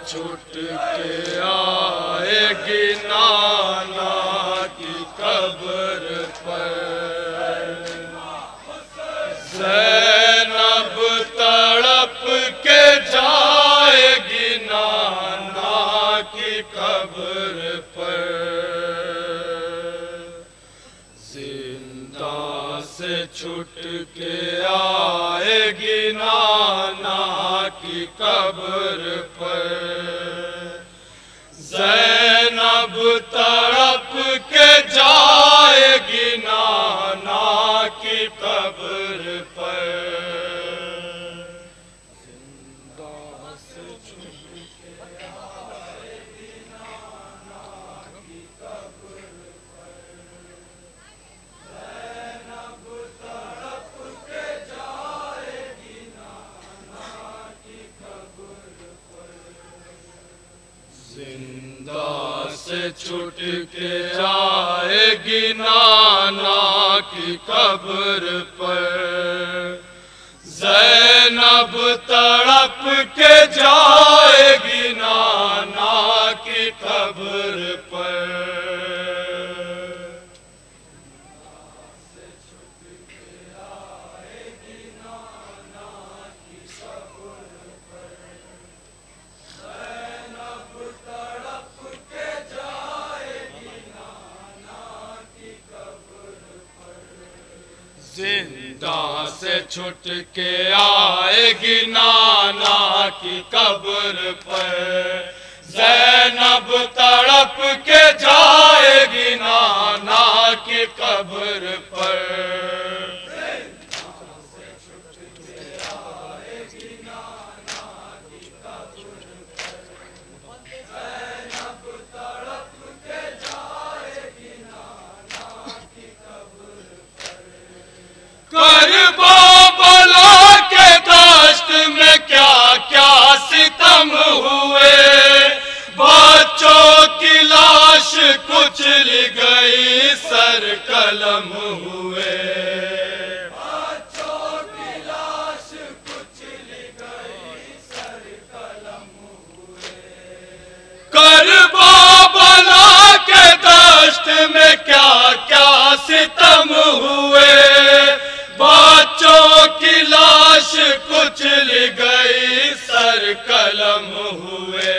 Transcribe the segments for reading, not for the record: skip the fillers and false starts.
छूट के आएगी नाना की कब्र पर। ज़ैनब तड़प के जाएगी नाना की कब्र पर। जिंदा से छूट के आएगी नाना की कब्र पर। ज़ैनब तड़प के जाएगी नाना की कब्र पर। जिंदा से छूट के आएगी नाना की कब्र पर। ज़ैनब तड़प के जाएगी नाना की कब्र पर। जिंदा से छूट के आएगी नाना की कब्र पर। ज़ैनब तड़प के जाएगी नाना की कब्र पर। जिंदा से छूट के आएगी नाना की कब्र पर। ज़ैनब तड़प के जाएगी नाना की कब्र पर। करबला के दश्त में क्या क्या सितम हुए। बच्चों की लाश कुचल गई सर कलम हुए। बच्चों की लाश कुचल गई सर कलम हुए। करबला के दश्त में क्या क्या सितम हुए। बच्चों की लाश कुचल गई सर कलम हुए।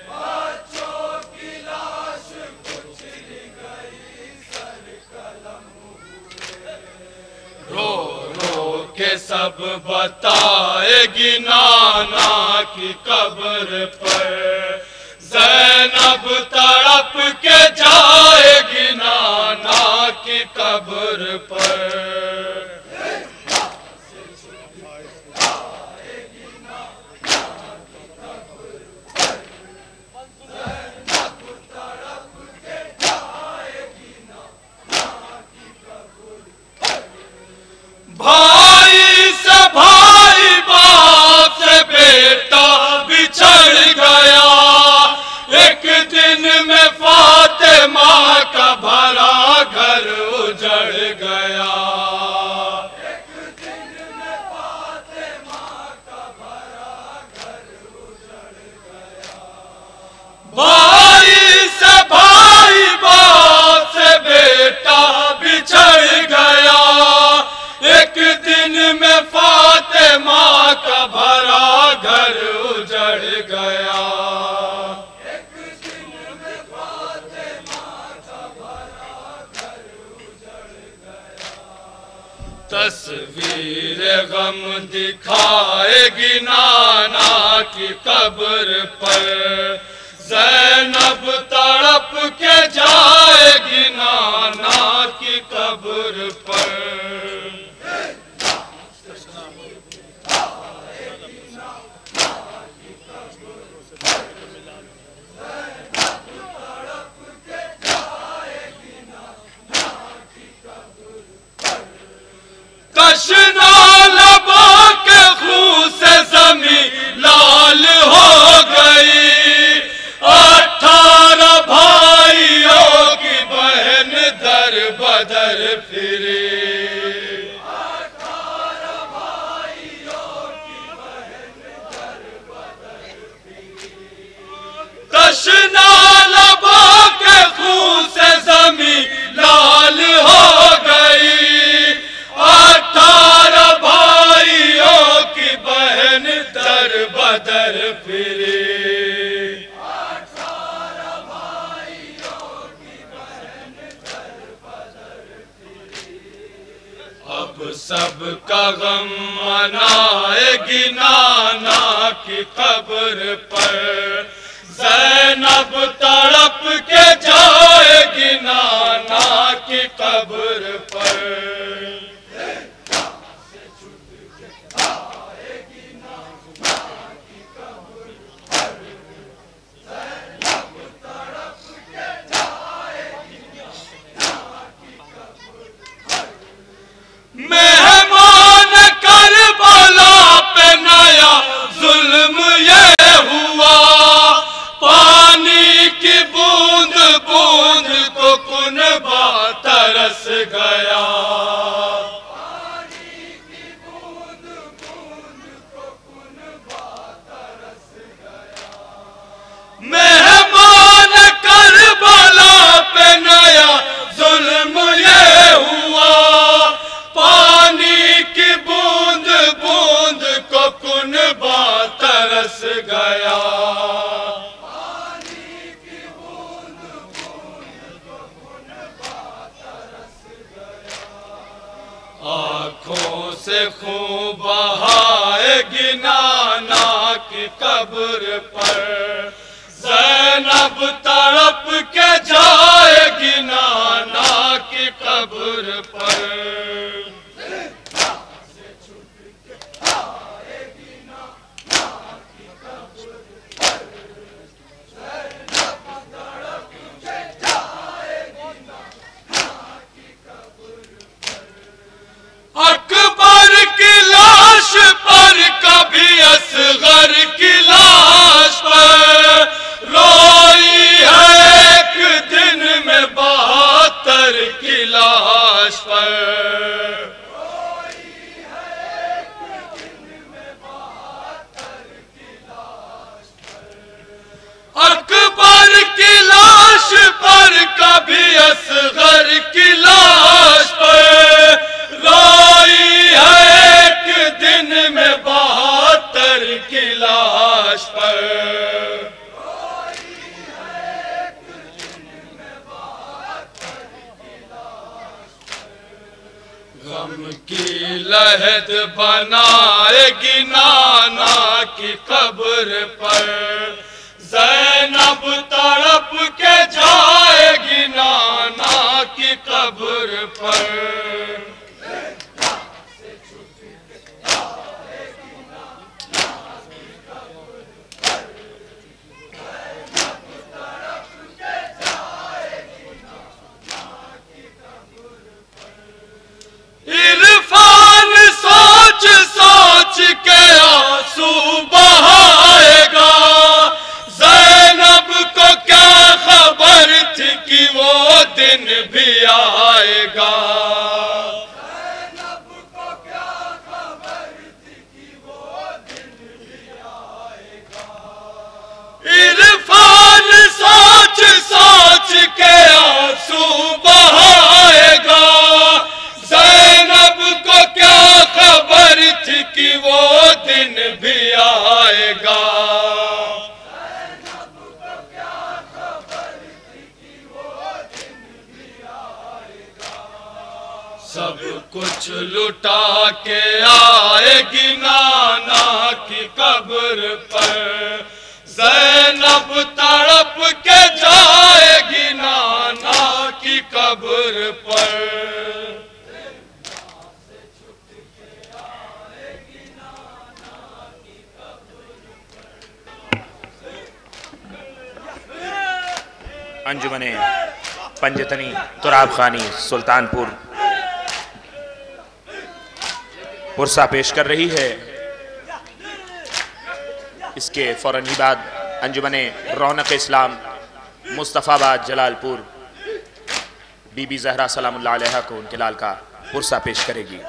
बच्चों की लाश कुचल गई सर कलम हुए। रो रो के सब बताएगी नाना की कब्र पर। ज़ैनब तड़प के जाएगी नाना की कब्र पर। भाई से भाई, बाप से बेटा बिछड़ गया। एक दिन में फातिमा का भरा घर उजड़ गया। एक दिन में फातिमा का भरा घर उजड़ गया। भाई से भाई, बाप से बेटा बिछड़ गया। एक दिन में फातिमा का भरा घर उजड़ गया। एक दिन में फातिमा का भरा घर उजड़ गया। तस्वीर गम दिखाएगी नाना की कब्र पर। ज़ैनब तड़प के जाएगी नाना की कब्र पर। तशना लबों के खून से ज़मीं लाल हो गई। 18 पदर फिरे। अब सबका गम मनाएगी नाना की कब्र पर, ज़ैनब तड़प के जाएगी नाना की कब्र पर। मेहमान करबला पे नया जुल्म ये हुआ, पानी की बूंद बूंद को कुनबा तरस गया। पानी की बूंद बूंद को कुनबा तरस गया। मेहमान करबला पे नया जुल्म ये हुआ, पानी की बूंद बूंद को कुनबा तरस गया। पानी की बूंद बूंद को कुनबा तरस गया। आँखों से खून बहाएगी नाना की कब्र पर, ज़ैनब तड़प के जाएगी नाना की कब्र पर। अकबर की लाश पर कभी असगर की लाश पर, रोई है एक दिन में 72 की लाश पर। रोई है एक दिन में 72 की लाश पर। अकबर की लाश पर कभी असगर की लाश पर, रोई है एक दिन में 72 की लाश पर। रोई है एक दिन में 72 की लाश पर। गम की लहद बनाएगी नाना की कब्र पर, ज़ैनब तड़प के जाएगी नाना की कब्र पर। इरफान सोच सोच के आंसू बहाएगा, ज़ैनब को क्या खबर थी कि वो दिन भी आएगा। ज़ैनब को क्या खबर थी कि वो दिन भी आएगा। इरफान सोच सोच के आंसू बहाएगा, ज़ैनब को क्या खबर थी कि वो दिन भी आएगा। ज़ैनब को क्या खबर थी कि वो दिन भी आएगा। सब कुछ लुटा के आएगी नाना की कब्र पर, ज़ैनब तड़प के जाएगी नाना की कब्र पर। अंजुमने पंजतनी तुराब खानी सुल्तानपुर पुरसा पेश कर रही है। इसके फौरन ही बाद अंजुमने रौनक इस्लाम मुस्तफ़ाबाद जलालपुर बीबी ज़हरा सलामुल्लाह अलैहा को उनके लाल का पुरसा पेश करेगी।